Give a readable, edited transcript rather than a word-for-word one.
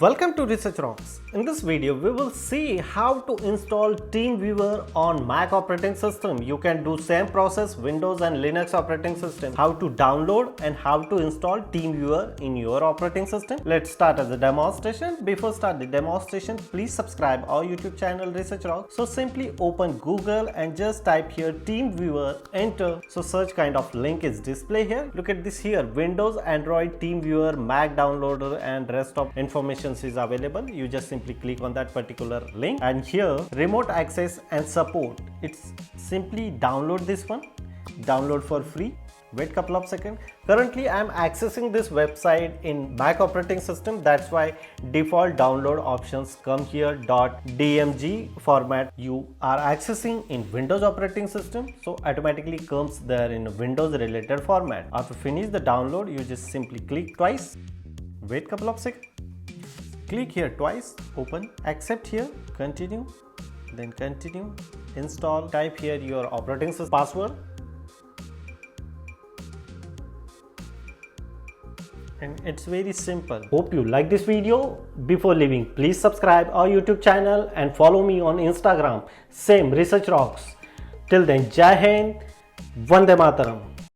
Welcome to Research Rocks. In this video, we will see how to install TeamViewer on Mac operating system. You can do same process Windows and Linux operating system. How to download and how to install TeamViewer in your operating system. Let's start as a demonstration. Before start the demonstration, please subscribe our YouTube channel Research Rocks. So simply open Google and just type here TeamViewer, enter. So search kind of link is display here. Look at this here, Windows, Android, TeamViewer, Mac downloader and rest of information is available. You just simply click on that particular link and here remote access and support. It's simply download this one, download for free. Wait couple of seconds. Currently I am accessing this website in Mac operating system, that's why default download options come here .dmg format. You are accessing in Windows operating system, so automatically comes there in Windows related format. After finish the download, you just simply click twice, wait couple of seconds, click here twice, open, accept here, continue, then continue, install, type here your operating system password, and it's very simple. Hope you like this video. Before leaving, please subscribe our YouTube channel and follow me on Instagram, same Research Rocks. Till then, Jai Hind, Vande Mataram.